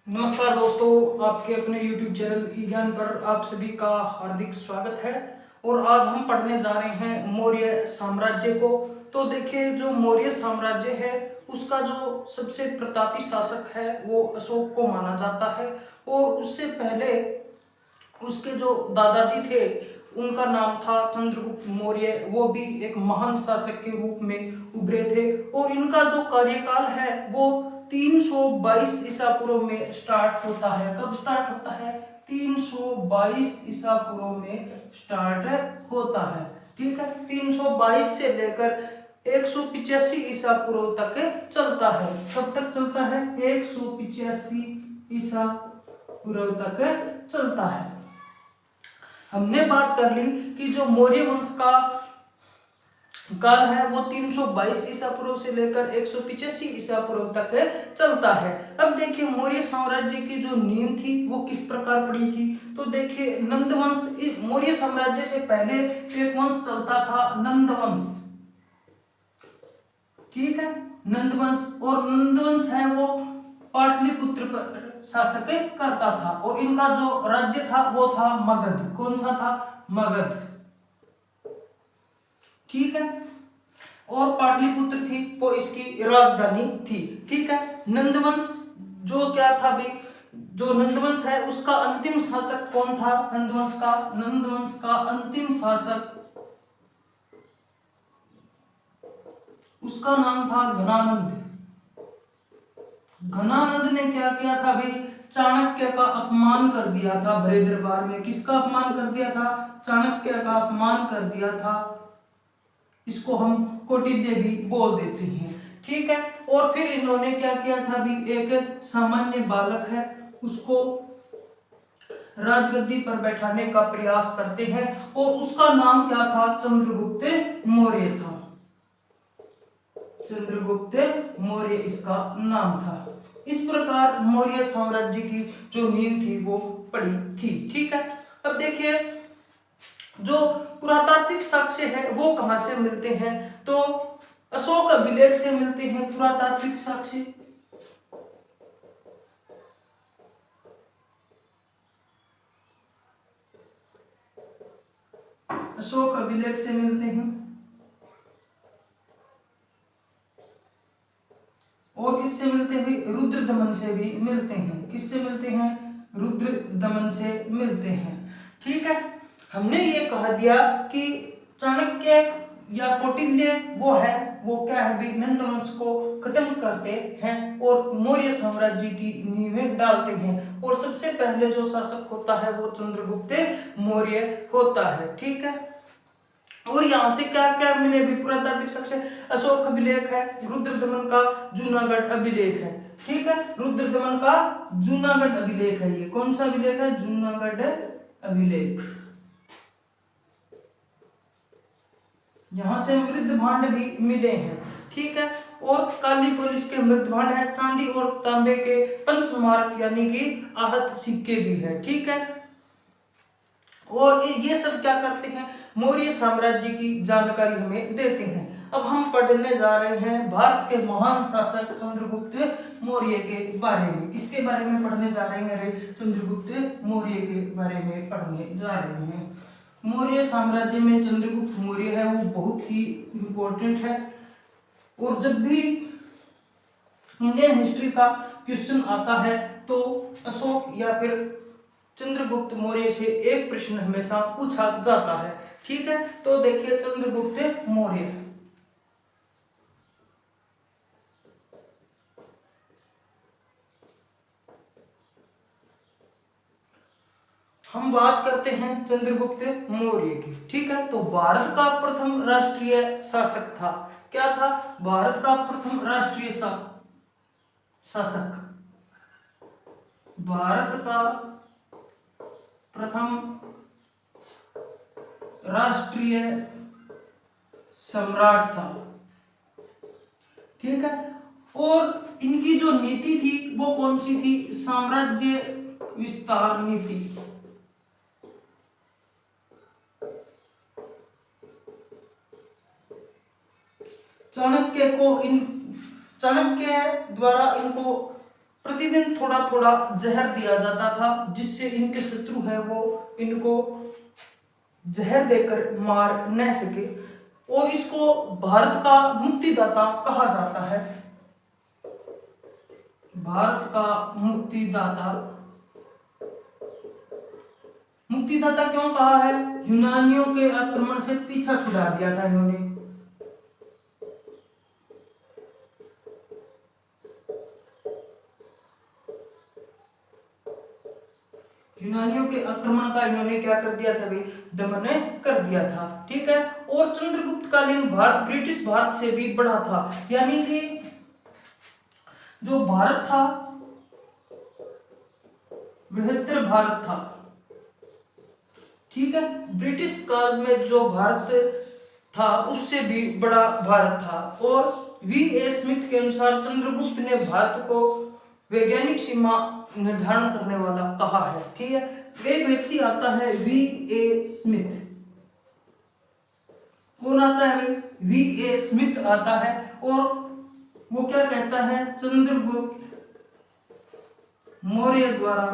नमस्कार दोस्तों, आपके अपने YouTube चैनल ई ज्ञान पर आप सभी का हार्दिक स्वागत है। और आज हम पढ़ने जा रहे हैं मौर्य साम्राज्य को। तो देखिए, जो मौर्य साम्राज्य है उसका जो सबसे प्रतापी शासक है वो अशोक को माना जाता है। और उससे पहले उसके जो दादाजी थे उनका नाम था चंद्रगुप्त मौर्य, वो भी एक महान शासक के रूप में उभरे थे। और इनका जो कार्यकाल है वो 322 ईसा पूर्व में स्टार्ट होता है। कब स्टार्ट होता है? 322 ईसा पूर्व में स्टार्ट होता है। ठीक है, 322 से लेकर 185 ईसा पूर्व तक चलता है। कब तक चलता है? 185 ईसा पूर्व तक चलता है। हमने बात कर ली कि जो मौर्य वंश का काल है वो 322 ईसा पूर्व से लेकर 185 ईसा पूर्व तक चलता है। अब देखिए, मौर्य साम्राज्य की जो नींव थी वो किस प्रकार पड़ी थी। तो देखिए, नंद वंश, इस मौर्य साम्राज्य से पहले एक वंश चलता था नंद वंश। ठीक है, नंद वंश। और नंद वंश है वो पाटलिपुत्र पर शासक करता था। और इनका जो राज्य था वो था मगध। कौन सा था? मगध। ठीक है, और पाटलिपुत्र थी वो इसकी राजधानी थी। ठीक है, नंदवंश जो क्या था भाई, जो नंदवंश है उसका अंतिम शासक कौन था? नंदवंश का अंतिम शासक, उसका नाम था घनानंद। घनानंद ने क्या किया था भाई? चाणक्य का अपमान कर दिया था भरे दरबार में। किसका अपमान कर दिया था? चाणक्य का अपमान कर दिया था। इसको हम कौटिल्य भी बोल देते हैं। ठीक है, और फिर इन्होंने क्या किया था भी? एक सामान्य बालक है उसको राजगद्दी पर बैठाने का प्रयास करते हैं। और उसका नाम क्या था? चंद्रगुप्त मौर्य था। चंद्रगुप्त मौर्य इसका नाम था। इस प्रकार मौर्य साम्राज्य की जो नींव थी वो पड़ी थी। ठीक है, अब देखिए, जो पुरातात्विक साक्ष्य है वो कहां से मिलते हैं? तो अशोक अभिलेख से मिलते हैं पुरातात्विक साक्ष्य। अशोक अभिलेख से मिलते हैं। और किससे मिलते हैं? रुद्र दमन से भी मिलते हैं। किससे मिलते हैं? रुद्र दमन से मिलते हैं। ठीक है, हमने ये कह दिया कि चाणक्य या कौटिल्य वो क्या है भी? नंद वंश को खत्म करते हैं और मौर्य साम्राज्य की नींवें डालते हैं। और सबसे पहले जो शासक होता है वो चंद्रगुप्त मौर्य होता है। ठीक है, और यहाँ से क्या क्या मिले भी? पुरातात्विक साक्ष्य, अशोक अभिलेख है, रुद्रदमन का जूनागढ़ अभिलेख है। ठीक है, रुद्रदमन का जूनागढ़ अभिलेख है। ये कौन सा अभिलेख है? जूनागढ़ अभिलेख। यहां से मृद भांड भी मिले हैं। ठीक है, और काली पुलिस के मृद भांड है, चांदी और तांबे के पंचमारक यानी कि आहत सिक्के भी है। ठीक है, और ये सब क्या करते हैं? मौर्य साम्राज्य की जानकारी हमें देते हैं। अब हम पढ़ने जा रहे हैं भारत के महान शासक चंद्रगुप्त मौर्य के बारे में। किसके बारे में पढ़ने जा रहे हैं? अरे, चंद्रगुप्त मौर्य के बारे में पढ़ने जा रहे हैं। मौर्य साम्राज्य में चंद्रगुप्त मौर्य है वो बहुत ही इंपॉर्टेंट है। और जब भी इंडियन हिस्ट्री का क्वेश्चन आता है तो अशोक या फिर चंद्रगुप्त मौर्य से एक प्रश्न हमेशा पूछा जाता है। ठीक है, तो देखिए, चंद्रगुप्त मौर्य, हम बात करते हैं चंद्रगुप्त मौर्य की। ठीक है, तो भारत का प्रथम राष्ट्रीय शासक था। क्या था? भारत का प्रथम राष्ट्रीय शासक, भारत का प्रथम राष्ट्रीय सम्राट था। ठीक है, और इनकी जो नीति थी वो कौन सी थी? साम्राज्य विस्तार नीति। चाणक्य द्वारा इनको प्रतिदिन थोड़ा थोड़ा जहर दिया जाता था, जिससे इनके शत्रु है वो इनको जहर देकर मार न सके। और इसको भारत का मुक्तिदाता कहा जाता है। भारत का मुक्तिदाता। मुक्तिदाता क्यों कहा है? यूनानियों के आक्रमण से पीछा छुड़ा दिया था इन्होंने। यूनानियों के आक्रमण का इन्होंने क्या कर दिया था भाई? दमन कर दिया था। ठीक है। और चंद्रगुप्त कालीन भारत ब्रिटिश भारत से भी बड़ा था, यानी कि जो भारत था बृहत्तर भारत था। ठीक है। ब्रिटिश काल में जो भारत था उससे भी बड़ा भारत था। और V.A. स्मिथ के अनुसार चंद्रगुप्त ने भारत को वैज्ञानिक सीमा निर्धारण करने वाला कहा है। ठीक है। एक व्यक्ति आता है V.A. स्मिथ। कौन आता है भाई? V.A. स्मिथ आता है और वो क्या कहता है? चंद्रगुप्त मौर्य द्वारा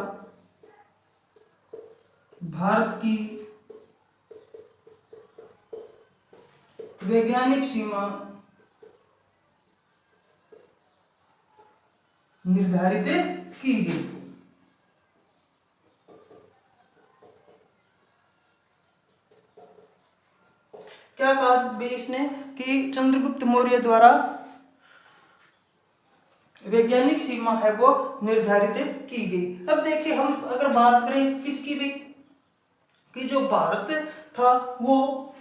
भारत की वैज्ञानिक सीमा निर्धारित की गई। क्या कहा भी इसने? कि चंद्रगुप्त मौर्य द्वारा वैज्ञानिक सीमा है वो निर्धारित की गई। अब देखिए हम अगर बात करें किसकी भी, कि जो भारत था वो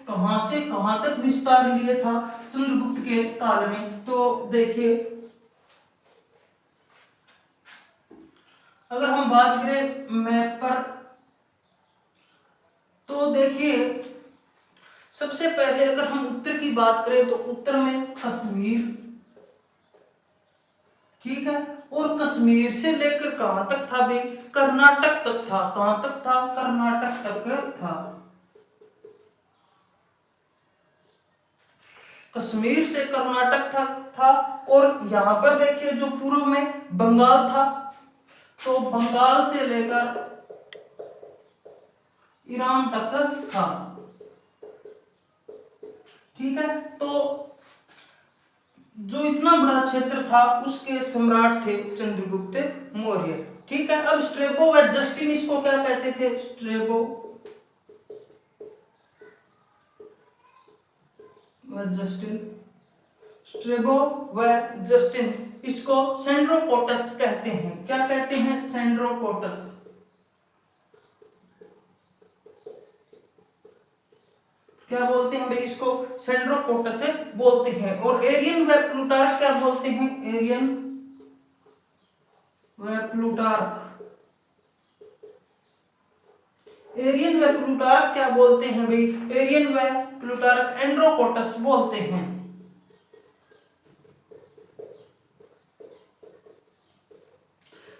कहां से कहां तक विस्तार लिए था चंद्रगुप्त के काल में। तो देखिए अगर हम बात करें मैप पर, तो देखिए सबसे पहले अगर हम उत्तर की बात करें तो उत्तर में कश्मीर। ठीक है। और कश्मीर से लेकर कहां तक था भाई? कर्नाटक तक था। कहां तक था? कर्नाटक तक था। कश्मीर से कर्नाटक तक था। और यहां पर देखिए जो पूर्व में बंगाल था, तो बंगाल से लेकर ईरान तक था। ठीक है। तो जो इतना बड़ा क्षेत्र था उसके सम्राट थे चंद्रगुप्त मौर्य। ठीक है। अब स्ट्रेबो व जस्टिन इसको क्या कहते थे? स्ट्रेबो व जस्टिन। स्ट्रेबो व जस्टिन इसको सेंड्रोकोटस कहते हैं। क्या कहते हैं? सेंड्रोकोटस। क्या बोलते हैं भाई इसको? सेंड्रोकोटस बोलते हैं। और एरियन व प्लूटार्क क्या बोलते हैं? एरियन व प्लूटार्क। एरियन व प्लूटार्क क्या बोलते हैं भाई? एरियन व प्लूटार्क एंड्रोकोटस बोलते हैं।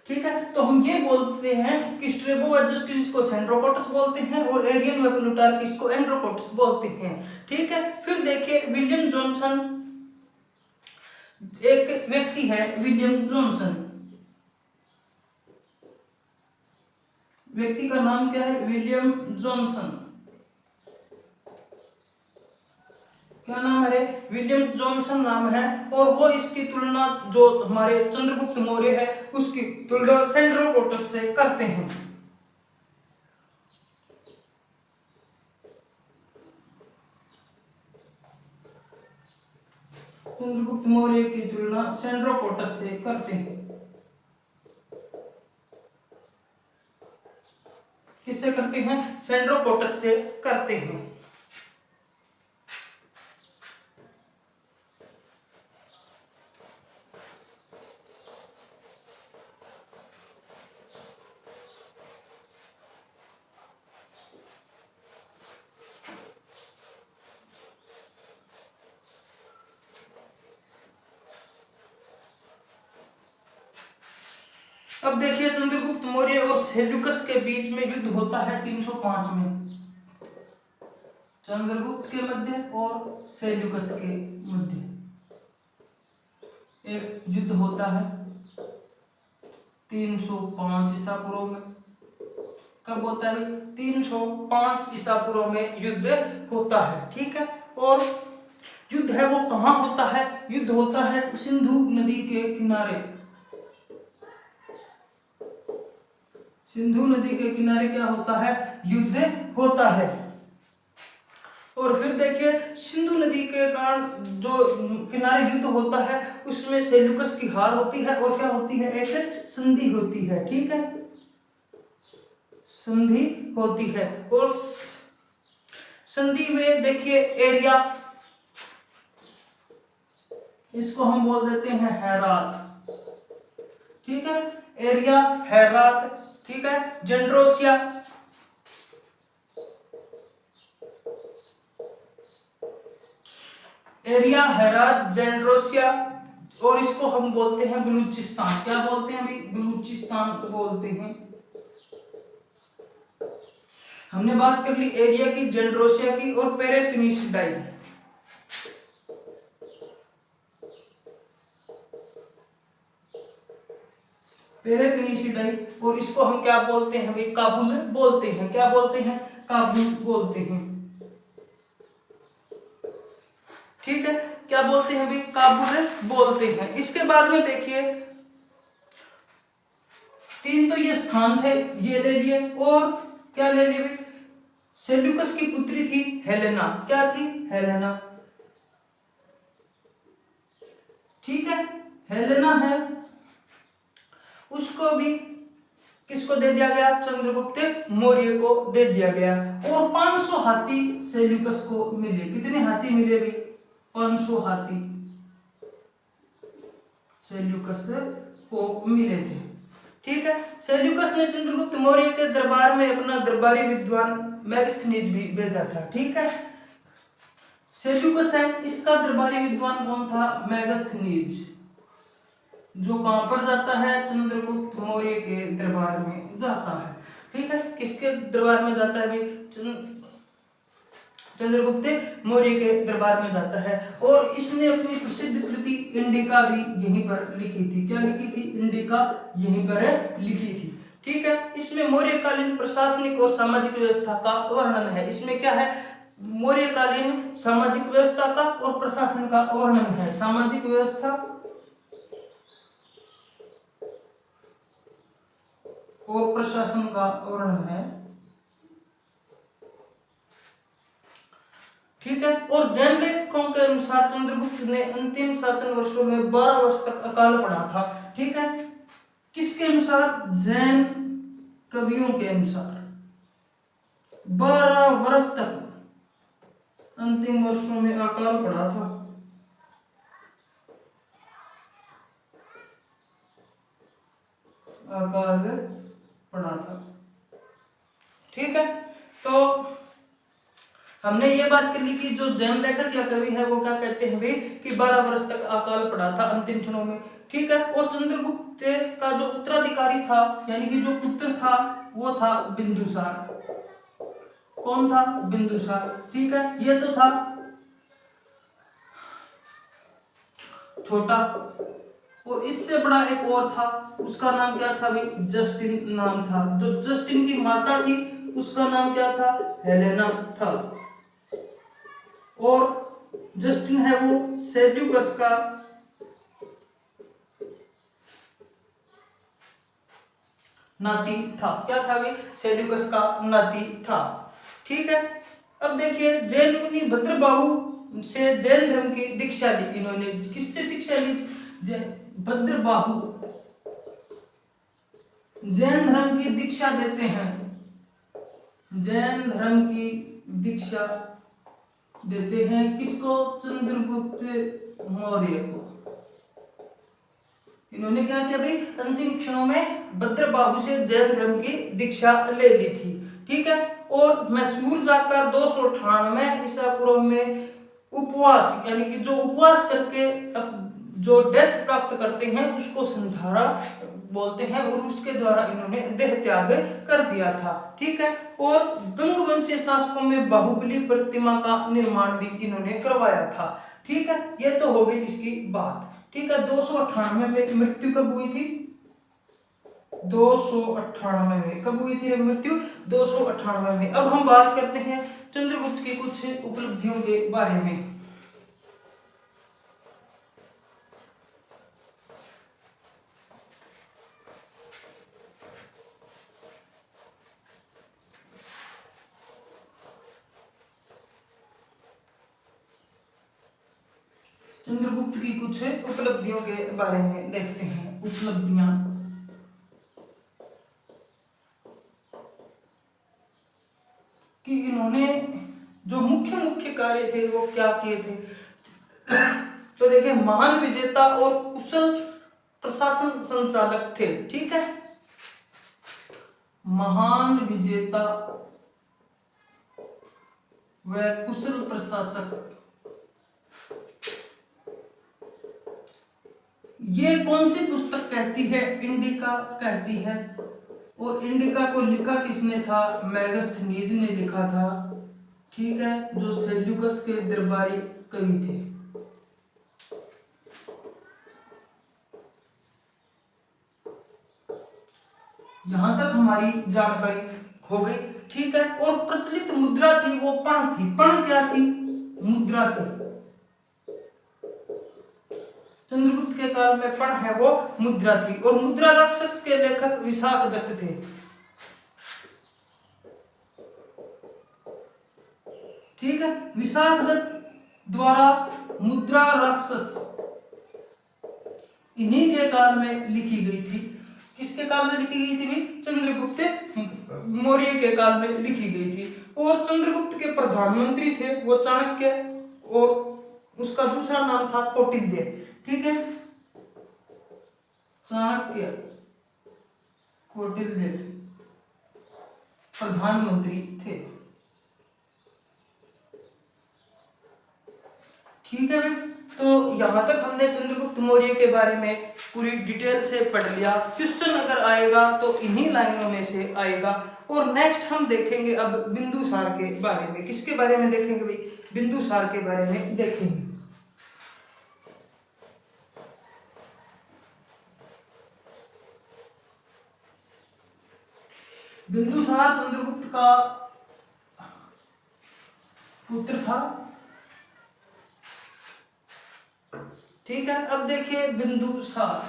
ठीक है। तो हम ये बोलते हैं कि स्ट्रेबो व जस्टिन को सेंड्रोकोटस बोलते हैं और एरियन व प्लूटार्क इसको एंड्रोकोटस बोलते हैं। ठीक है। फिर देखिए विलियम जॉनसन, एक व्यक्ति है विलियम जॉनसन। व्यक्ति का नाम क्या है? William Johnson. क्या नाम है? विलियम जॉनसन नाम है। और वो इसकी तुलना जो हमारे चंद्रगुप्त मौर्य है उसकी तुलना सेंड्रोकोटस से करते हैं। चंद्रगुप्त मौर्य की तुलना सेंड्रोकोटस से करते हैं। किससे करते हैं? सेंड्रोकोटस से करते हैं। अब देखिए चंद्रगुप्त मौर्य और सेल्यूकस के बीच में युद्ध होता है 305 में। चंद्रगुप्त के मध्य और सेल्यूकस के मध्य एक युद्ध होता है। 305 ईसा पूर्व में। कब होता है भाई? 305 ईसा पूर्व में युद्ध होता है। ठीक है, और युद्ध है वो कहाँ होता है? युद्ध होता है सिंधु नदी के किनारे। सिंधु नदी के किनारे क्या होता है? युद्ध होता है। और फिर देखिए सिंधु नदी के कारण जो किनारे युद्ध होता है उसमें सेल्यूकस की हार होती है और क्या होती है? एक संधि होती है। ठीक है, संधि होती है। और संधि में देखिए एरिया, इसको हम बोल देते हैं हेरात। ठीक है, एरिया हेरात। ठीक है, जेंड्रोसिया, एरिया हेरात जेंड्रोसिया, और इसको हम बोलते हैं बलूचिस्तान। क्या बोलते हैं अभी? बलूचिस्तान को बोलते हैं। हमने बात कर ली एरिया की, जेंड्रोसिया की और पेरेपिनिसडाई। पेरेपिनिसडाई, और इसको हम क्या बोलते हैं भाई? काबुल बोलते हैं। क्या बोलते हैं? काबुल बोलते हैं। ठीक है, क्या बोलते हैं भाई? काबुल बोलते हैं। इसके बाद में देखिए 3 तो ये स्थान थे, ये ले लिए, और क्या ले लिए भाई? सेल्यूकस की पुत्री थी हेलेना। क्या थी? हेलेना। ठीक है, हेलेना है, उसको भी किसको दे दिया गया? चंद्रगुप्त मौर्य को दे दिया गया। और 500 हाथी सेल्यूकस को मिले। कितने हाथी मिले भी? 500 हाथी सेल्यूकस को मिले थे। ठीक है, सेल्यूकस ने चंद्रगुप्त मौर्य के दरबार में अपना दरबारी विद्वान मैगस्थनीज भी भेजा था। ठीक है, सेल्यूकस है, इसका दरबारी विद्वान कौन था? मैगस्थनीज, जो कहां पर जाता है? चंद्रगुप्त मौर्य के दरबार में जाता है। ठीक है, किसके दरबार में जाता है भाई? चंद्रगुप्त मौर्य के दरबार में जाता है। और इसने अपनी प्रसिद्ध कृति इंडिका भी यहीं पर लिखी थी। क्या लिखी थी? इंडिका यहीं पर लिखी थी। ठीक है, इसमें मौर्यकालीन प्रशासनिक और सामाजिक व्यवस्था का वर्णन है। इसमें क्या है? मौर्यकालीन सामाजिक व्यवस्था का और प्रशासन का वर्णन है। सामाजिक व्यवस्था और प्रशासन का वर्णन है। ठीक है, और जैन लेखकों के अनुसार चंद्रगुप्त ने अंतिम शासन वर्षों में 12 वर्ष तक अकाल पड़ा था। ठीक है, किसके अनुसार? जैन कवियों के अनुसार 12 वर्ष तक अंतिम वर्षों में अकाल पड़ा था। अकाल पड़ा था। ठीक है, तो हमने ये बात कर ली कि जो जैन लेखक या कवि है वो क्या कहते हैं भाई? कि 12 वर्ष तक अकाल पड़ा था अंतिम क्षणों में। ठीक है, और चंद्रगुप्त का जो उत्तराधिकारी था यानी कि जो पुत्र था वो था बिंदुसार। कौन था? बिंदुसार। ठीक है, ये तो था छोटा, और इससे बड़ा एक और था, उसका नाम क्या था भाई? जस्टिन नाम था। जो जस्टिन की माता थी उसका नाम क्या था? हेलेना था। और जस्टिन है वो सेल्यूकस का नाती था। क्या था भाई? सेल्यूकस का नाती था। ठीक है, अब देखिए जैन मुनि भद्रबाहु से जैन धर्म की दीक्षा ली इन्होंने। किससे शिक्षा ली? भद्रबाहु जैन धर्म की दीक्षा देते हैं। जैन धर्म की दीक्षा देते हैं किसको? चंद्रगुप्त मौर्य को। इन्होंने क्या किया भाई? अंतिम क्षणों में भद्रबाहु से जैन धर्म की दीक्षा ले ली थी। ठीक है, और मैसूर जाकर 298 ईसा पूर्व में उपवास यानी कि जो उपवास करके जो डेथ प्राप्त करते हैं उसको संधारा बोलते हैं, और उसके द्वारा इन्होंने देह त्याग कर दिया था। ठीक है, और गंगवंशीय शासकों में बाहुबली प्रतिमा का निर्माण भी इन्होंने करवाया था। ठीक है, ये तो हो गई इसकी बात। ठीक है, 298 में मृत्यु कब हुई थी? 298 में। कब हुई थी मृत्यु? 298 में। अब हम बात करते हैं चंद्रगुप्त की कुछ उपलब्धियों के बारे में। चंद्रगुप्त की कुछ उपलब्धियों के बारे में देखते हैं। उपलब्धियां कि इन्होंने जो मुख्य मुख्य कार्य थे वो क्या किए थे। तो देखिए, महान विजेता और कुशल प्रशासन संचालक थे। ठीक है, महान विजेता व कुशल प्रशासक। ये कौन सी पुस्तक कहती है? इंडिका कहती है। और इंडिका को लिखा किसने था? मैगस्थनीज ने लिखा था। ठीक है, जो सेल्यूकस के दरबारी कवि थे। यहां तक हमारी जानकारी हो गई। ठीक है, और प्रचलित मुद्रा थी वो पण थी। पण क्या थी? मुद्रा थी। चंद्रगुप्त के काल में पण है वो मुद्रा थी। और मुद्रा राक्षस के लेखक विशाख दत्त थे। ठीक है, विशाख दत्त द्वारा मुद्रा राक्षस इन्हीं के काल में लिखी गई थी। किसके काल में लिखी गई थी भाई? चंद्रगुप्त मौर्य के काल में लिखी गई थी। और चंद्रगुप्त के प्रधानमंत्री थे वो चाणक्य, और उसका दूसरा नाम था कौटिल्य। ठीक है, चाणक्य, कौटिल्य प्रधानमंत्री थे। ठीक है भाई, तो यहां तक हमने चंद्रगुप्त मौर्य के बारे में पूरी डिटेल से पढ़ लिया। क्वेश्चन अगर आएगा तो इन्हीं लाइनों में से आएगा। और नेक्स्ट हम देखेंगे अब बिंदुसार के बारे में। किसके बारे में देखेंगे भाई? बिंदुसार के बारे में देखेंगे। बिंदुसार चंद्रगुप्त का पुत्र था। ठीक है, अब देखिए बिंदुसार।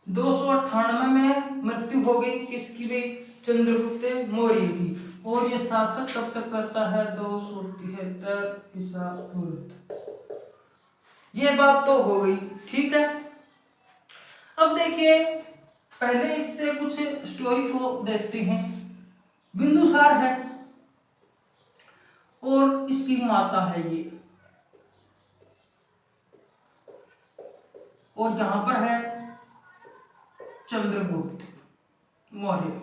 दो 298 में मृत्यु हो गई। किसकी भी? चंद्रगुप्त मौर्य की। और ये शासक कब तक करता है? 273 ईसा पूर्व। ये बात तो हो गई। ठीक है, अब देखिए पहले इससे कुछ स्टोरी को देखते हैं। बिंदुसार है और इसकी माता है ये, और यहां पर है चंद्रगुप्त मौर्य।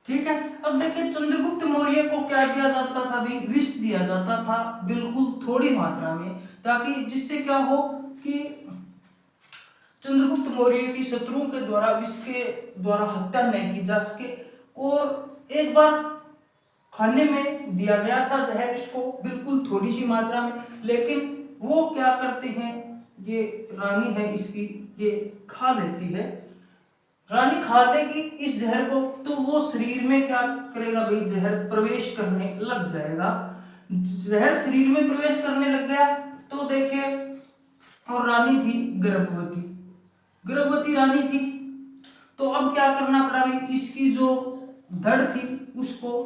ठीक है, अब देखिए चंद्रगुप्त मौर्य को क्या दिया जाता था भी? विष दिया जाता था, बिल्कुल थोड़ी मात्रा में, ताकि जिससे क्या हो कि चंद्रगुप्त मौर्य की शत्रुओं के द्वारा विष के द्वारा हत्या नहीं की जा सके। और एक बार खाने में दिया गया था जहर इसको, बिल्कुल थोड़ी सी मात्रा में, लेकिन वो क्या करते हैं, ये रानी है इसकी, ये खा लेती है। रानी खा लेगी इस जहर को, तो वो शरीर में क्या करेगा भाई? जहर प्रवेश करने लग जाएगा। जहर शरीर में प्रवेश करने लग गया तो देखिए, और रानी थी गर्भवती, गर्भवती रानी थी। तो अब क्या करना पड़ा भाई? इसकी जो धड़ थी उसको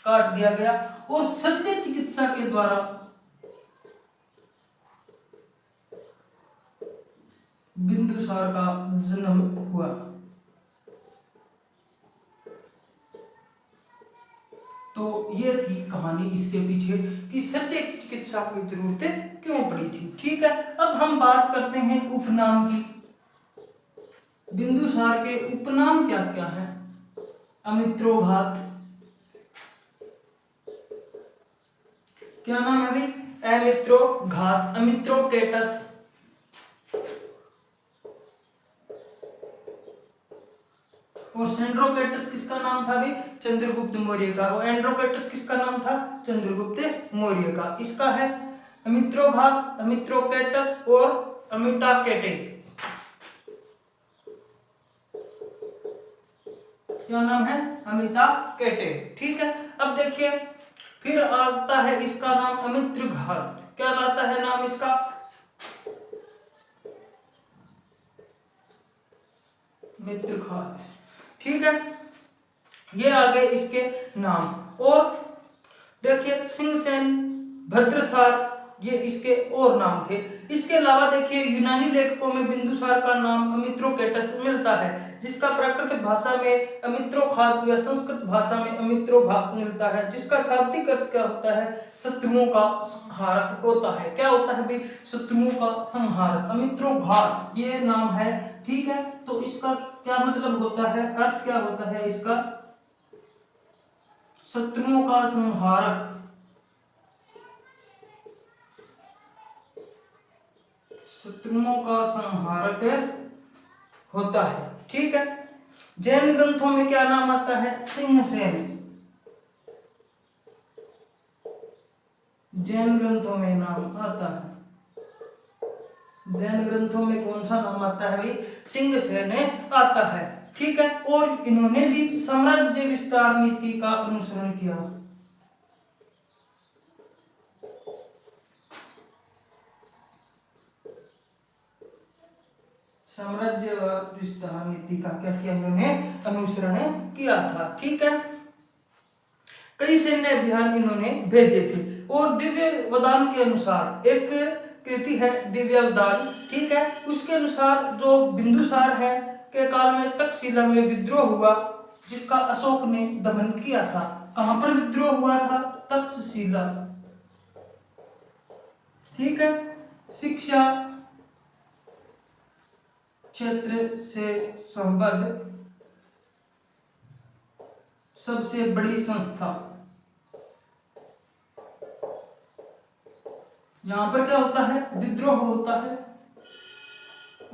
काट दिया गया और शल्य चिकित्सा के द्वारा बिंदुसार का जन्म हुआ। तो ये थी कहानी इसके पीछे कि शल्य चिकित्सा की जरूरत क्यों पड़ी थी। ठीक है, अब हम बात करते हैं उपनाम की। बिंदुसार के उपनाम क्या क्या हैं? अमित्रोघात, क्या नाम है भाई? अमित्रोघात, अमित्रोकेटस, और सेंड्रोकेटस किसका नाम था भाई? चंद्रगुप्त मौर्य का। और एंड्रोकेटस किसका नाम था? चंद्रगुप्त मौर्य का। इसका है अमित्रोघात, अमित्रोकेटस और अमिटाकेटे। क्या नाम है? अमिटाकेटे। ठीक है, अब देखिए फिर आता है इसका नाम अमित्रघात। क्या आता है नाम इसका? मित्रघात। ठीक है, ये आ गए इसके नाम। और देखिए सिंहसेन, भद्रसार, ये इसके और नाम थे। इसके अलावा देखिए यूनानी लेखकों में बिंदुसार का नाम अमित्रोकेटस मिलता है, जिसका प्राकृतिक भाषा में अमित्रोघात व संस्कृत भाषा में अमित्रोघात मिलता है, जिसका शाब्दिक अर्थ क्या होता है? शत्रुओं का संहारक होता है। क्या होता है भाई? शत्रुओं का संहारक, अमित्रोघात ये नाम है। ठीक है, तो इसका क्या मतलब होता है? अर्थ क्या होता है इसका? शत्रुओं का संहारक, शत्रुओं का संहारक होता है। ठीक है, जैन ग्रंथों में क्या नाम आता है? सिंहसेन। जैन ग्रंथों में नाम आता है, जैन ग्रंथों में कौन सा नाम आता है भाई? सिंहसेन आता है। ठीक है, और इन्होंने भी साम्राज्य विस्तार नीति का अनुसरण किया। साम्राज्य विस्तार नीति का क्या किया? इन्होंने अनुसरण किया था। ठीक है, कई सैन्य अभियान इन्होंने भेजे थे। और दिव्य वदान के अनुसार एक कृति है दिव्य वदान। ठीक है, उसके अनुसार जो बिंदुसार है के काल में तक्षशिला में विद्रोह हुआ, जिसका अशोक ने दमन किया था। कहां पर विद्रोह हुआ था? तक्षशिला। ठीक है, शिक्षा क्षेत्र से संबद्ध सबसे बड़ी संस्था। यहां पर क्या होता है? विद्रोह होता है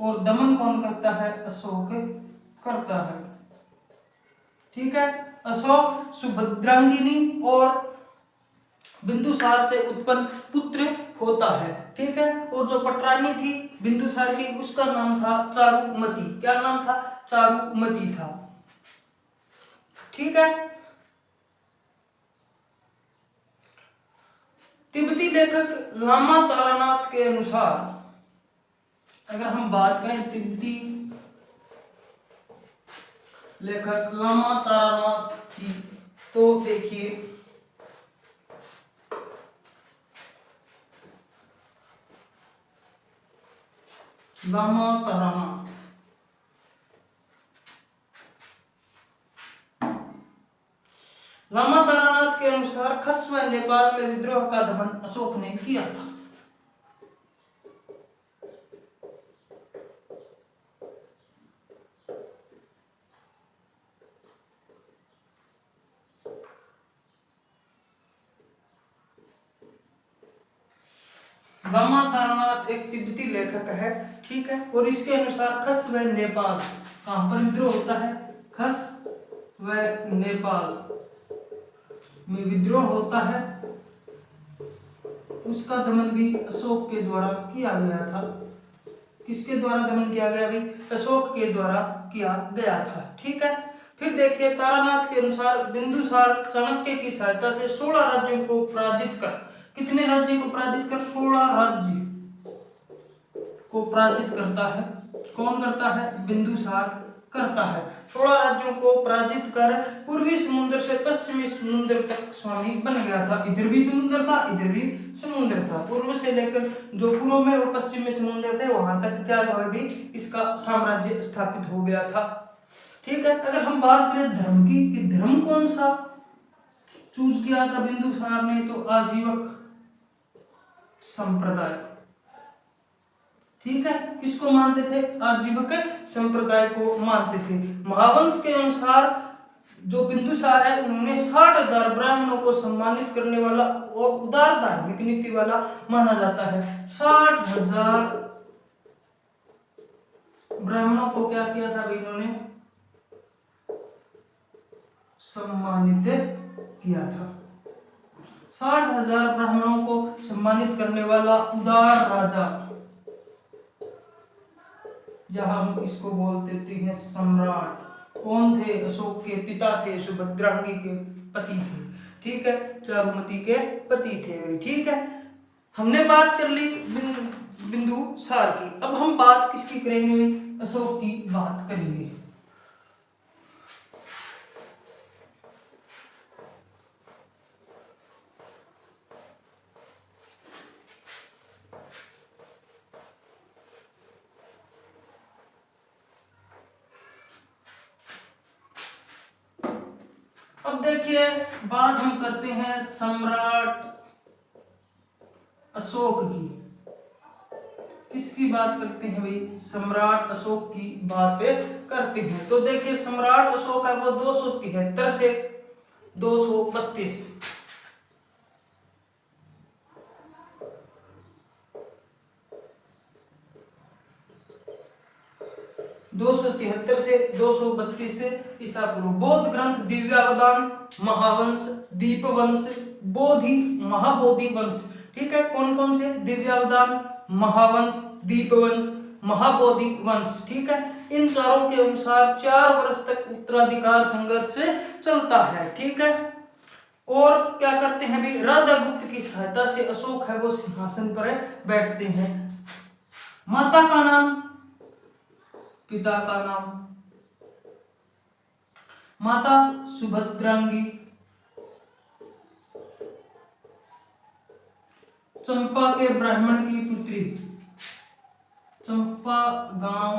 और दमन कौन करता है? अशोक करता है। ठीक है, अशोक सुभद्रांगिनी और बिंदुसार से उत्पन्न पुत्र होता है। ठीक है, और जो पटरानी थी बिंदुसार की, उसका नाम था चारुमती। क्या नाम था? चारुमती था। ठीक है, तिब्बती लेखक लामा तारानाथ के अनुसार, अगर हम बात करें तिब्बती लेखक लामा तारानाथ की, तो देखिए लामा तारानाथ लामा तारानाथ के अनुसार खस व नेपाल में विद्रोह का दमन अशोक ने किया था। लामा तारानाथ एक तिब्बती लेखक है। ठीक है, और इसके अनुसार खस व नेपाल, कहां पर विद्रोह होता है? खस व नेपाल में विद्रोह होता है, उसका दमन भी अशोक के द्वारा किया गया था। किसके द्वारा दमन किया गया भाई? अशोक के द्वारा किया गया था। ठीक है, फिर देखिए तारानाथ के अनुसार बिंदुसार चाणक्य की सहायता से 16 राज्यों को पराजित कर, कितने राज्य को पराजित कर? 16 राज्य को पराजित करता है। कौन करता है? बिंदुसार करता है। 16 राज्यों को पराजित कर पूर्वी समुद्र से पश्चिमी समुद्र तक स्वामी बन गया था। इधर भी समुद्र था, इधर भी समुद्र था। पूर्व से लेकर जो पूर्व में और पश्चिम में समुद्र थे, वहां तक क्या हुआ भी इसका साम्राज्य स्थापित हो गया था। ठीक है, अगर हम बात करें धर्म की, कि धर्म कौन सा चूज किया था बिंदुसार ने, तो आजीवक संप्रदाय। ठीक है, किसको मानते थे? आजीवक संप्रदाय को मानते थे। महावंश के अनुसार जो बिंदुसार है, उन्होंने 60,000 ब्राह्मणों को सम्मानित करने वाला और उदार धार्मिक नीति वाला माना जाता है। 60,000 ब्राह्मणों को क्या किया था भाई? इन्होंने सम्मानित किया था। 60,000 ब्राह्मणों को सम्मानित करने वाला उदार राजा, जहां हम इसको बोल देते हैं सम्राट। कौन थे? अशोक के पिता थे, सुभद्रांगी के पति थे। ठीक है, चारुमती के पति थे वे। ठीक है, हमने बात कर ली बिंदुसार की। अब हम बात किसकी करेंगे? अशोक की बात करेंगे। अब देखिए, बात हम करते हैं सम्राट अशोक की। किसकी बात करते हैं भाई? सम्राट अशोक की बात करते हैं। तो देखिए, सम्राट अशोक है वो 273 से 232 273 से 232 से ईसा पूर्व। बौद्ध ग्रंथ दिव्यावदान, महावंश, दीपवंश, बोधि, महाबोधि वंश। ठीक है, कौन कौन से? दिव्यावदान, महावंश, दीपवंश, महाबोधि वंश। ठीक है, इन चारों के अनुसार 4 वर्ष तक उत्तराधिकार संघर्ष चलता है। ठीक है, और क्या करते हैं भी? राधा गुप्त की सहायता से अशोक है वो सिंहासन पर बैठते हैं। माता का नाम, पिता का नाम। माता सुभद्रांगी, चंपा के ब्राह्मण की पुत्री, चंपा गांव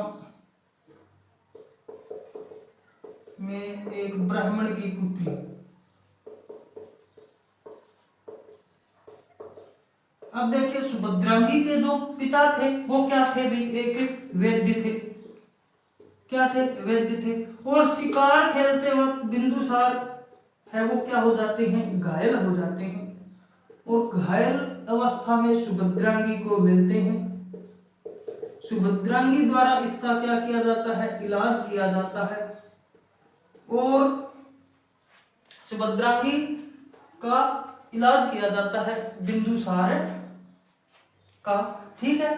में एक ब्राह्मण की पुत्री। अब देखिए, सुभद्रांगी के जो पिता थे वो क्या थे भी? एक वैद्य थे। क्या थे? वैद्य थे। और शिकार खेलते वक्त बिंदुसार है वो क्या हो जाते हैं? घायल हो जाते हैं। और घायल अवस्था में सुभद्रांगी को मिलते हैं। सुभद्रांगी द्वारा इसका क्या किया जाता है? इलाज किया जाता है। और सुभद्रांगी का इलाज किया जाता है बिंदुसार का। ठीक है,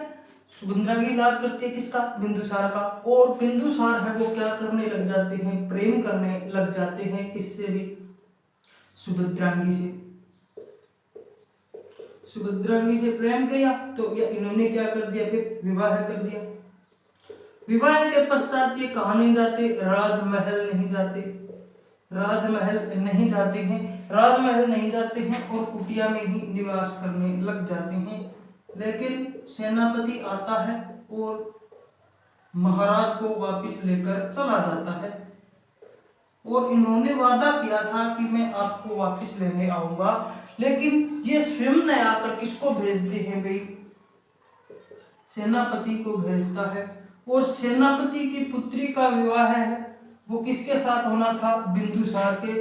सुभद्रांगी इलाज करती है किसका? बिंदुसार का। और बिंदुसार है वो क्या करने लग जाते हैं? प्रेम करने लग जाते हैं। किससे भी? सुभद्रांगी से। सुभद्रांगी से प्रेम किया तो इन्होंने क्या कर दिया? फिर विवाह कर दिया। विवाह के पश्चात ये कहाँ नहीं जाते? राजमहल नहीं जाते। राजमहल नहीं जाते हैं। राजमहल नहीं जाते हैं और कुटिया में ही निवास करने लग जाते हैं। लेकिन सेनापति आता है और महाराज को वापस लेकर चला जाता है। और इन्होंने वादा किया था कि मैं आपको वापस लेने आऊंगा, लेकिन ये स्वयं ने आकर किसको भेजते हैं भाई? सेनापति को भेजता है। और सेनापति की पुत्री का विवाह है वो किसके साथ होना था? बिंदुसार के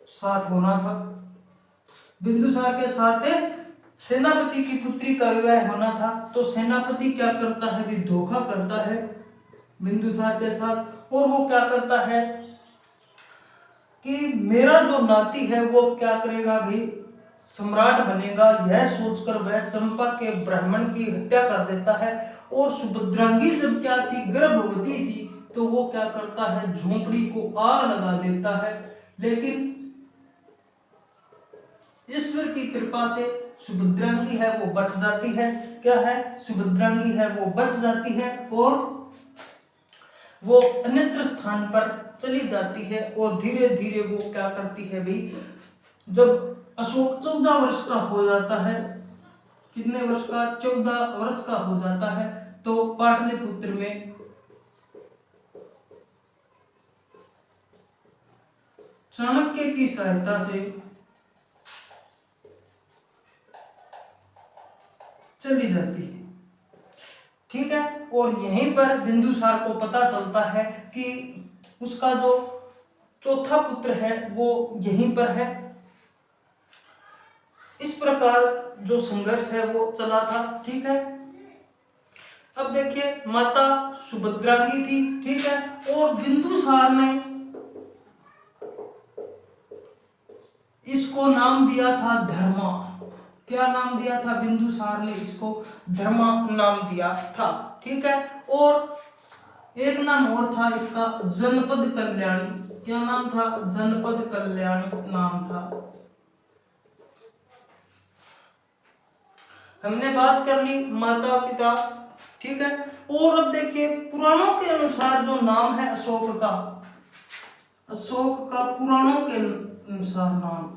साथ होना था। बिंदुसार के साथ सेनापति की पुत्री का विवाह होना था। तो सेनापति क्या करता है भी? धोखा करता है बिंदुसार के साथ। और वो क्या करता है कि मेरा जो नाती है वो क्या करेगा भी? सम्राट बनेगा। यह सोचकर वह चंपा के ब्राह्मण की हत्या कर देता है। और सुभद्रांगी जब क्या थी? गर्भवती थी। तो वो क्या करता है? झोंपड़ी को आग लगा देता है। लेकिन ईश्वर की कृपा से सुभद्रांगी है वो बच जाती है। क्या है? सुभद्रांगी है वो बच जाती है और वो अन्यत्र स्थान पर चली जाती है। और धीरे धीरे वो क्या करती है भाई? जब अशोक 14 वर्ष का हो जाता है, कितने वर्ष का? 14 वर्ष का हो जाता है, तो पाटलिपुत्र में चाणक्य की सहायता से चली जाती है। ठीक है, और यहीं पर बिंदुसार को पता चलता है कि उसका जो चौथा पुत्र है वो यहीं पर है। इस प्रकार जो संघर्ष है वो चला था। ठीक है, अब देखिए, माता सुभद्रांगी थी। ठीक है, और बिंदुसार ने इसको इसको नाम दिया था धर्मा। क्या नाम दिया था? बिंदुसार ने इसको धर्मा नाम दिया था। ठीक है। और एक नाम और था इसका, जनपद कल्याणी। क्या नाम था? जनपद कल्याणी नाम था। हमने बात कर ली माता पिता। ठीक है। और अब देखिए पुराणों के अनुसार जो नाम है अशोक का, अशोक का पुराणों के अनुसार नाम,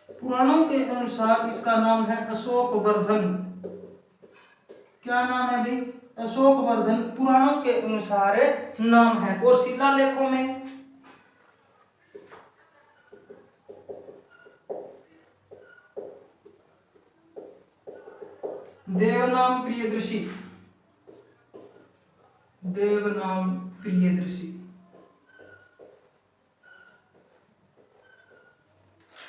पुराणों के अनुसार इसका नाम है अशोक वर्धन। क्या नाम है भाई? अशोक वर्धन पुराणों के अनुसार नाम है। और शिलालेखों में देवनाम प्रियदर्शी, देवनाम प्रियदर्शी।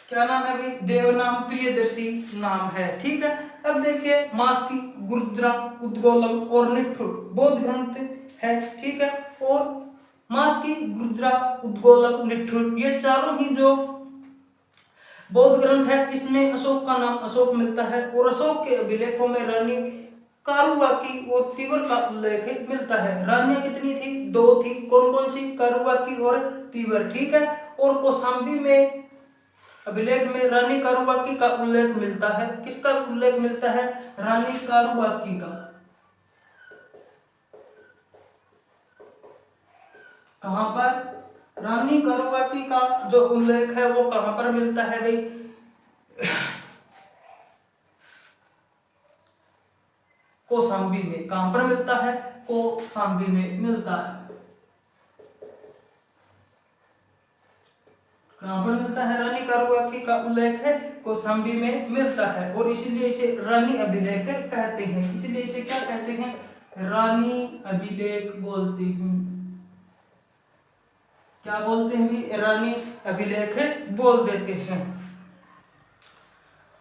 क्या नाम है भाई? देवनाम प्रियदर्शी नाम है। ठीक है। अब देखिए मास्की, गुर्जरा, उद्गोलम और निठुर बौद्ध ग्रंथ है। ठीक है। और मास्की, गुर्जरा, उद्गोलम, निठुर ये चारों ही जो बौद्ध ग्रंथ है इसमें अशोक का नाम अशोक मिलता है। और अशोक के अभिलेखों में रानी कारुबाकी और तीवर का उल्लेख मिलता है। रानियां कितनी थी? 2 थी। कौन कौन सी? कारुबाकी और तीवर। ठीक है। और कौशाम्बी में अभिलेख में रानी कारुबाकी का उल्लेख मिलता है। किसका उल्लेख मिलता है? रानी कारुबाकी का। कहां पर? रानी कारुबाकी का जो उल्लेख है वो कहां पर मिलता है भाई? कौशाम्बी में। कहां पर मिलता है? कौशाम्बी में मिलता है। कहां पर मिलता है? रानी कारुबाकी का उल्लेख है कौशाम्बी में मिलता है। और इसीलिए इसे रानी अभिलेख कहते हैं। इसलिए इसे क्या कहते हैं? रानी अभिलेख बोलते हैं। क्या बोलते हैं भी? रानी अभिलेख बोल देते हैं।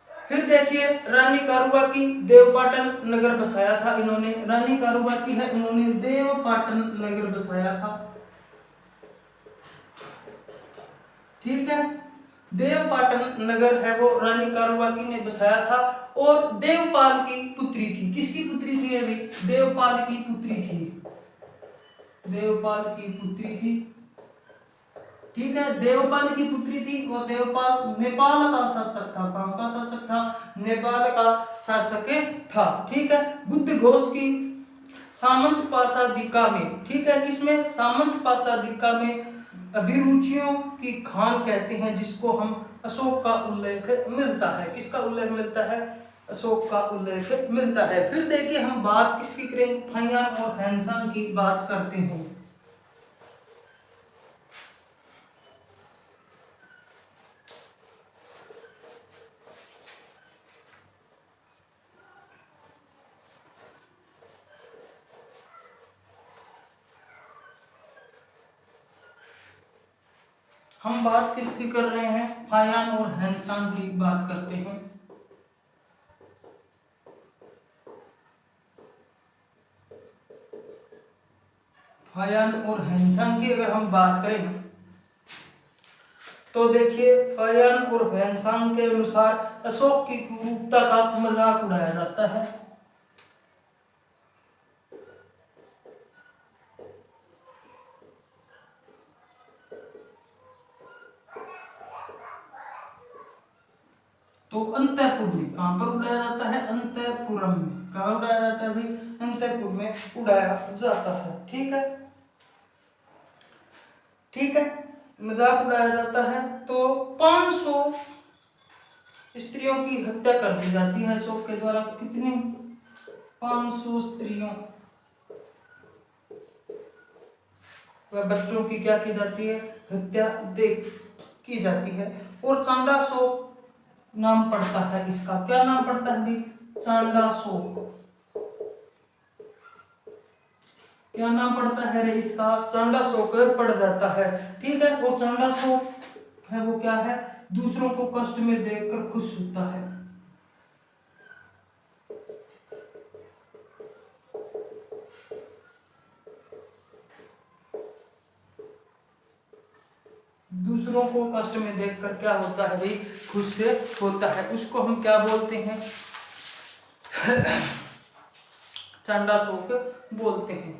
फिर देखिए रानी कारुबाकी देवपाटन नगर बसाया था इन्होंने। रानी कारुबाकी है, इन्होंने देवपाटन नगर बसाया था। ठीक है। देवपाटन नगर है वो रानी कारुबाकी ने बसाया था। और देवपाल की पुत्री थी। किसकी पुत्री थी अभी? देवपाल की पुत्री थी। देवपाल की पुत्री थी। ठीक है। देवपाल की पुत्री थी। और देवपाल नेपाल का शासक था। कहां का शासक था? नेपाल का शासक था। ठीक है। बुद्ध घोष की सामंत पाशादिका में। ठीक है। किसमें? सामंत पाशादिका में अभिरुचियों की खान कहते हैं जिसको हम अशोक का उल्लेख मिलता है। किसका उल्लेख मिलता है? अशोक का उल्लेख मिलता है। फिर देखिए हम बात किसकी करें? फाहियान और हैंसान की बात करते हैं। हम बात किसकी कर रहे हैं? फाहियान और हैंसान की बात करते हैं। फाहियान और हैंसान की अगर हम बात करें तो देखिए फाहियान और हैंसान के अनुसार अशोक की क्रूरता का मजाक उड़ाया जाता है। तो अंतःपुर में। कहां पर उड़ाया जाता है? अंतःपुरम में। कहां उड़ाया जाता है भाई? अंतःपुर में उड़ाया जाता है। ठीक है। ठीक है। मजाक उड़ाया जाता है। तो 500 स्त्रियों की हत्या कर दी जाती है अशोक के द्वारा। कितनी? 500 स्त्रियों व बच्चों की क्या की जाती है? हत्या की जाती है। और चांडाशोक नाम पड़ता है इसका। क्या नाम पड़ता है भाई? चांडाशोक। क्या नाम पड़ता है रे इसका? चांडाशोक पड़ जाता है। ठीक है। और चांडाशोक है वो क्या है? दूसरों को कष्ट में देखकर खुश होता है। दूसरों को कष्ट में देखकर क्या होता है भाई, खुश से होता है, उसको हम क्या बोलते हैं, चांडाशोक बोलते हैं।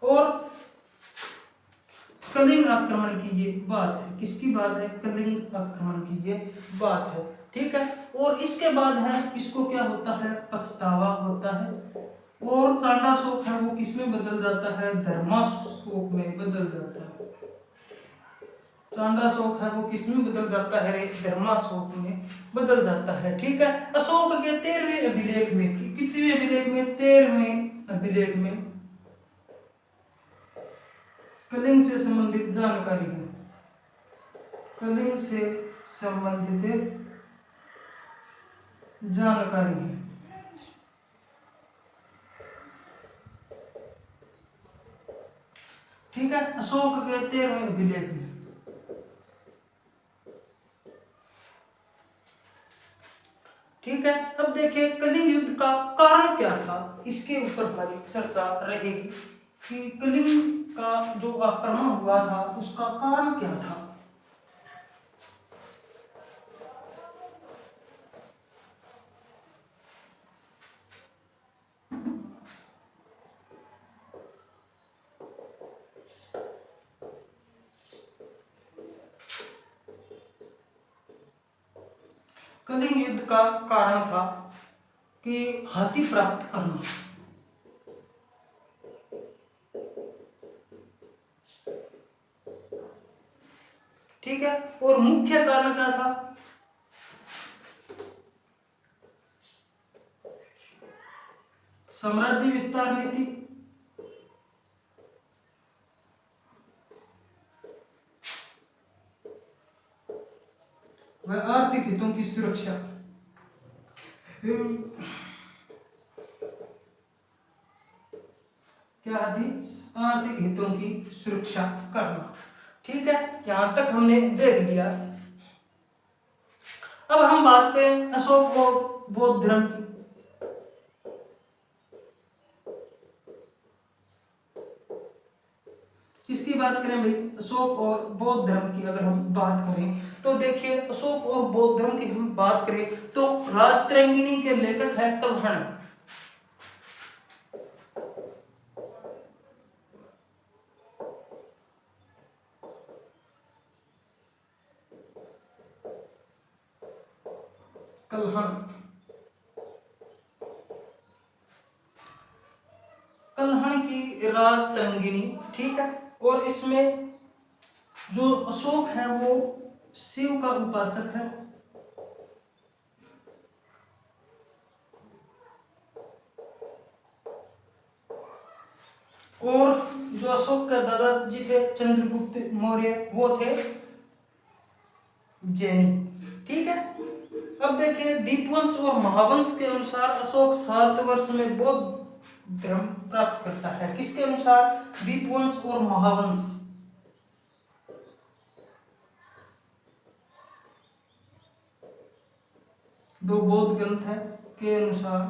और कलिंग आक्रमण की ये बात है, किसकी बात है, कलिंग आक्रमण की ये बात है, ठीक है। और इसके बाद है, इसको क्या होता है, पछतावा होता है। और चांडाशोक है वो किस में बदल जाता है, धर्माशोक में बदल जाता है। चांडाशोक है वो किस में बदल जाता है रे, धर्माशोक में बदल जाता है, ठीक है। अशोक के 13वें अभिलेख में, कितने अभिलेख में, 13वें अभिलेख में कलिंग से संबंधित जानकारी है, कलिंग से संबंधित जानकारी है, ठीक है। अशोक के 13वें अभिलेख में, ठीक है। अब देखिए कलिंग युद्ध का कारण क्या था, इसके ऊपर हमारी चर्चा रहेगी कि कलिंग का जो आक्रमण हुआ था उसका कारण क्या था। कलिंग युद्ध का कारण था कि हाथी प्राप्त करना, ठीक है। और मुख्य कारण क्या था, साम्राज्य विस्तार नीति, वह आर्थिक हितों की सुरक्षा। क्या थी, आर्थिक हितों की सुरक्षा करना, ठीक है। यहां तक हमने देख लिया। अब हम बात करें अशोक और बौद्ध धर्म की। किसकी बात करें भाई, अशोक और बौद्ध धर्म की अगर हम बात करें तो देखिए अशोक और बौद्ध धर्म की हम बात करें तो राजतरंगिणी के लेखक है कल्हण। कल्हण की राजतरंगिणी, ठीक है। और इसमें जो अशोक है वो शिव का उपासक है, और जो अशोक के दादाजी थे चंद्रगुप्त मौर्य वो थे जैनी, ठीक है। अब देखिए दीपवंश और महावंश के अनुसार अशोक 7 वर्ष में बौद्ध धर्म प्राप्त करता है। किसके अनुसार, दीपवंश और महावंश, दो बौद्ध ग्रंथ है के अनुसार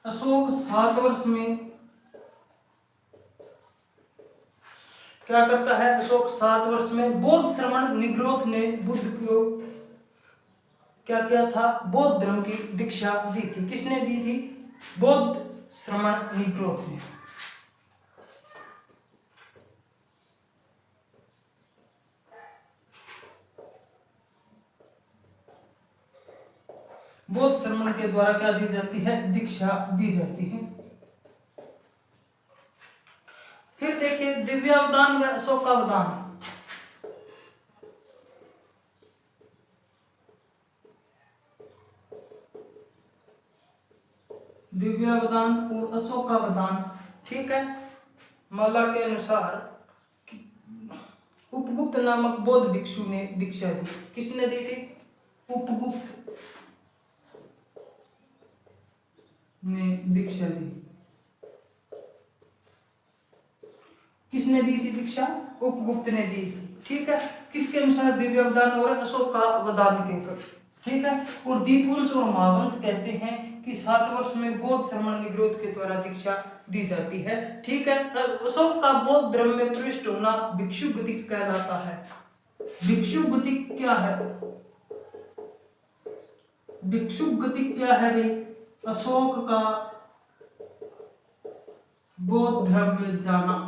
अशोक 7 वर्ष में क्या करता है, अशोक 7 वर्ष में बौद्ध श्रमण निग्रोध ने बुद्ध को क्या किया था, बौद्ध धर्म की दीक्षा दी थी। किसने दी थी, बौद्ध श्रमण निग्रोध ने। बौद्ध श्रमण के द्वारा क्या दी जाती है, दीक्षा दी जाती है। फिर देखिए दिव्यावदान व अशोकावदान। दिव्यावदान और अशोकावदान, ठीक है। माला के अनुसार उपगुप्त नामक बौद्ध भिक्षु ने दीक्षा दी। किसने दी थी, उपगुप्त ने दीक्षा दी। किसने दी थी दीक्षा, उपगुप्त ने दी थी, ठीक है। किसके अनुसार, दिव्यावदान और अशोकावदान के, ठीक है। और दीपवंश और महावंश कहते हैं कि 7 वर्ष में बौद्ध धर्म निग्रोध के द्वारा दीक्षा दी जाती है। ठीक है, अशोक का बौद्ध धर्म में प्रविष्ट होना भिक्षु गतिक कहलाता है। भिक्षु गतिक क्या है? भिक्षु गतिक क्या है भाई? अशोक का बौद्ध धर्म में जाना।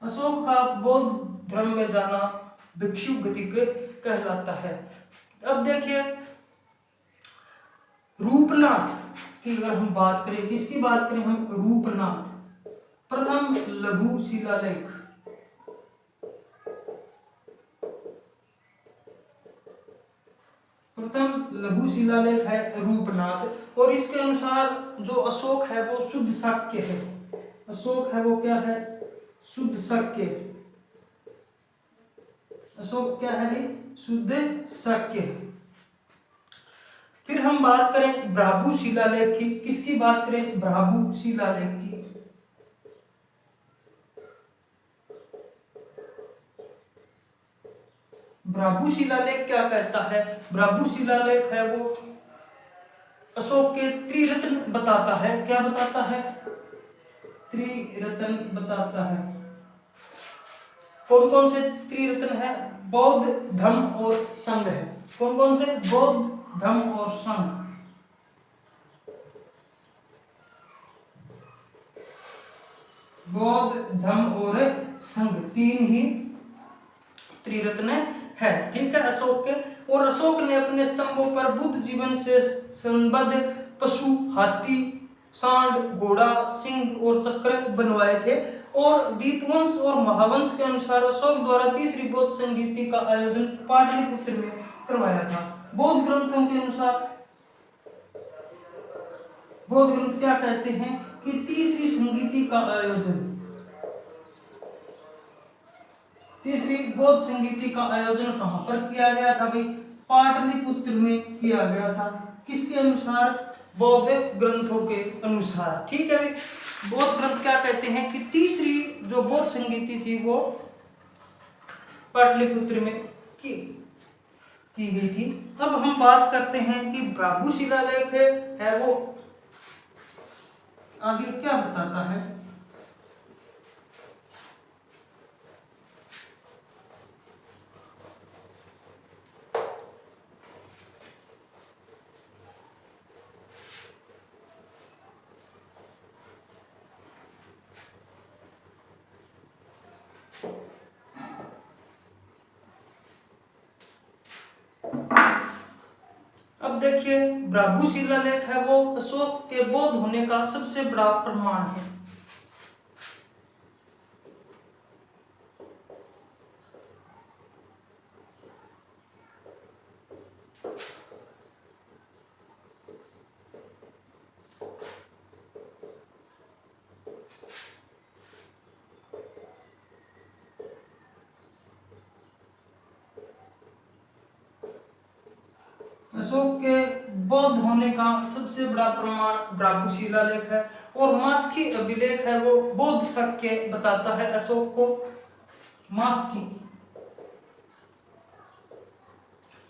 अशोक का बौद्ध धर्म में जाना भिक्षु गतिक कहलाता है। अब देखिए रूपनाथ की अगर हम बात करें, किसकी बात करें हम? रूपनाथ, प्रथम लघु शिलालेख। प्रथम लघु शिलालेख है रूपनाथ, और इसके अनुसार जो अशोक है वो शुद्ध शाक्य है। अशोक है वो क्या है? शुद्ध शाक्य। अशोक क्या है भाई? शुद्ध शाक्य। फिर हम बात करें भ्राभु शिलालेख की, किसकी बात करें? भ्राभु शिलालेख की। भ्राभु शिलालेख क्या कहता है? भ्राभु शिलालेख है वो अशोक के त्रिरत्न बताता है। क्या बताता है? त्रिरत्न बताता है। कौन कौन से त्रिरत्न है? बौद्ध, धम्म और संघ है। कौन कौन से? बौद्ध, धम्म और संघ। बौद्ध, धम्म और संघ, 3 ही त्रिरत्न है। ठीक है अशोक के। और अशोक ने अपने स्तंभों पर बुद्ध जीवन से संबद्ध पशु, हाथी, सांड, घोड़ा, सिंह और चक्र बनवाए थे। और दीपवंश और महावंश के अनुसार अशोक द्वारा तीसरी बौद्ध संगीति का आयोजन पाटलिपुत्र में करवाया था। बौद्ध ग्रंथों के अनुसार बौद्ध ग्रंथ क्या कहते हैं कि तीसरी संगीति का आयोजन, तीसरी बौद्ध संगीति का आयोजन कहां पर किया गया था भाई? पाटलिपुत्र में किया गया था। किसके अनुसार? बौद्ध ग्रंथों के अनुसार। ठीक है भाई, बौद्ध ग्रंथ क्या कहते हैं कि तीसरी जो बौद्ध संगीति थी वो पाटलिपुत्र में की गई थी। अब हम बात करते हैं कि भ्राभु शिलालेख है वो आगे क्या बताता है? अब देखिए भ्राभु शिलालेख है वो अशोक के बौद्ध होने का सबसे बड़ा प्रमाण है। अशोक के बौद्ध होने का सबसे बड़ा प्रमाण भ्राभु शिलालेख है। और मास्की अभिलेख है वो बौद्ध शाक्य बताता है अशोक को। मास्की,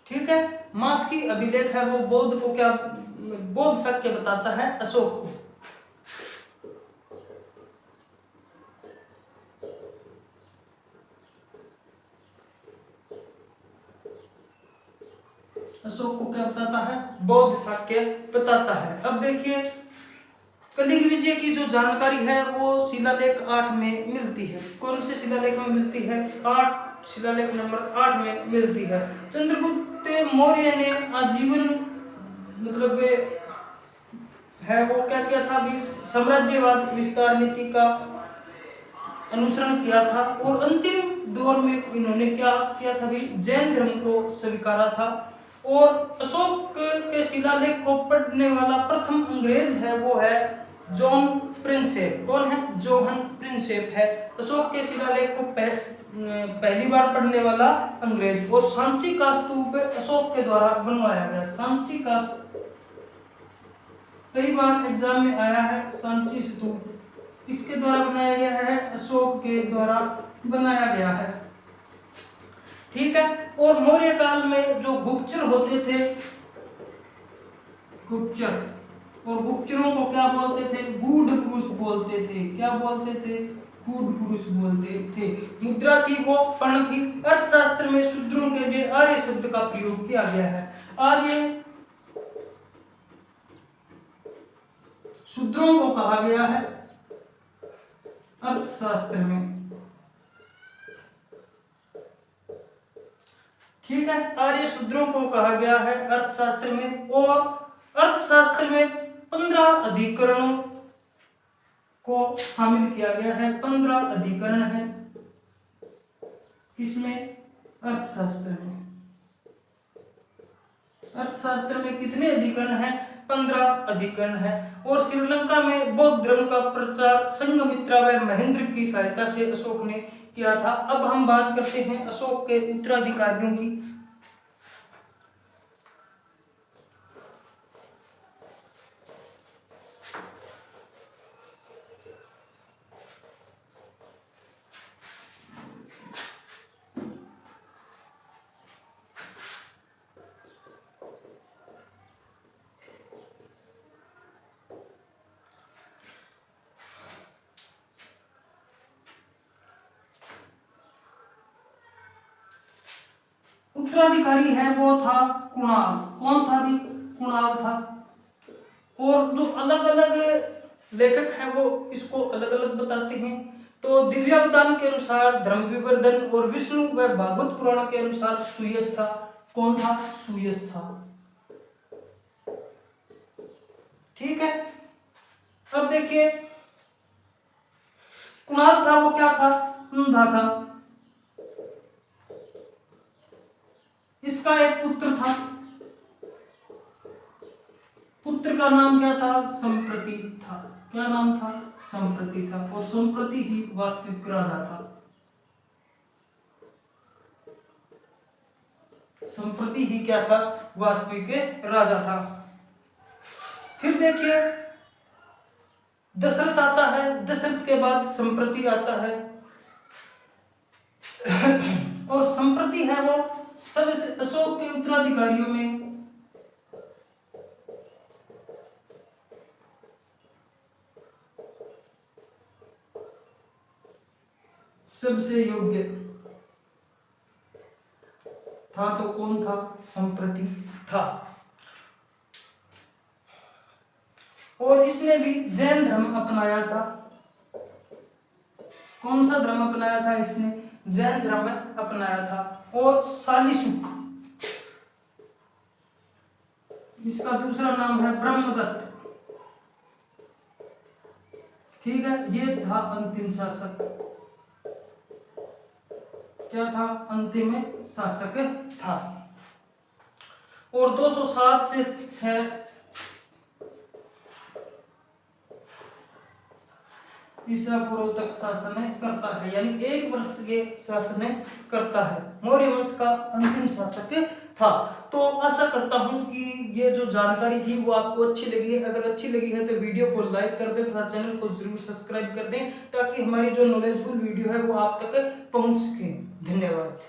ठीक है, मास्की अभिलेख है वो बौद्ध को क्या, बौद्ध शाक्य बताता है अशोक को। अशोक को क्या बताता है? बौद्ध शाक्य बताता है। अब देखिए कलिंग विजय की जो जानकारी है वो शिलालेख 8 में मिलती है। कौन से शिलालेख में मिलती है? 8, शिलालेख नंबर 8 में मिलती है। चंद्रगुप्त मौर्य ने आजीवन मतलब है वो क्या किया था भी? साम्राज्यवाद विस्तार नीति का अनुसरण किया था। और अंतिम दौर में इन्होंने क्या किया था भी? जैन धर्म को स्वीकारा था। और अशोक के शिलालेख को पढ़ने वाला प्रथम अंग्रेज है वो है जॉन प्रिंसेप। कौन है? जॉन प्रिंसेप है अशोक के शिलालेख को पहली बार पढ़ने वाला अंग्रेज। और सांची का स्तूप अशोक के द्वारा बनवाया गया। सांची का कई बार एग्जाम में आया है। सांची स्तूप किसके द्वारा बनाया गया है? अशोक के द्वारा बनाया गया है। ठीक है। और मौर्य काल में जो गुप्तचर होते थे, गुप्तचर, और गुप्तचरों को क्या बोलते थे? गूढ़ पुरुष बोलते थे। क्या बोलते थे? गूढ़ पुरुष बोलते थे। मुद्रा थी वो पर्ण थी। अर्थशास्त्र में शूद्रों के लिए आर्य शब्द का प्रयोग किया गया है। आर्य शूद्रों को कहा गया है अर्थशास्त्र में। ठीक है, आर्य शूद्रों को कहा गया है अर्थशास्त्र में। और अर्थशास्त्र में 15 अधिकरणों को शामिल किया गया है। 15 अधिकरण है इसमें, अर्थशास्त्र में। अर्थशास्त्र में कितने अधिकरण हैं? 15 अधिकरण है। और श्रीलंका में बौद्ध धर्म का प्रचार संघमित्रा व महेंद्र की सहायता से अशोक ने किया था। अब हम बात करते हैं अशोक के उत्तराधिकारियों की। उत्तराधिकारी है वो था कुणाल। कौन था भी? कुणाल था। और जो अलग अलग लेखक हैं वो इसको अलग अलग बताते हैं। तो दिव्यावदान के अनुसार धर्म विवर्धन और विष्णु व भागवत पुराण के अनुसार सुयश था। कौन था? सुयश था। ठीक है, अब देखिए कुणाल था वो क्या था? अंधा था। इसका एक पुत्र था। पुत्र का नाम क्या था? संप्रति था। क्या नाम था? संप्रति था। और संप्रति ही वास्तविक राजा था। संप्रति ही क्या था? वास्तविक राजा था। फिर देखिए दशरथ आता है। दशरथ के बाद संप्रति आता है। और संप्रति है वो सबसे अशोक के उत्तराधिकारियों में सबसे योग्य था। तो कौन था? संप्रति था। और इसने भी जैन धर्म अपनाया था। कौन सा धर्म अपनाया था इसने? जैन धर्म अपनाया था। और शालीसुक, इसका दूसरा नाम है ब्रह्मदत्त। ठीक है, ये था अंतिम शासक। क्या था? अंतिम शासक था। और 207 से 6 ईसा पूर्व तक शासन करता है, यानी 1 वर्ष के शासन करता है। मौर्य वंश का अंतिम शासक था। तो आशा करता हूं कि ये जो जानकारी थी वो आपको अच्छी लगी है। अगर अच्छी लगी है तो वीडियो को लाइक कर दें तथा चैनल को जरूर सब्सक्राइब कर दें, ताकि हमारी जो नॉलेजफुल वीडियो है वो आप तक पहुंच सके। धन्यवाद।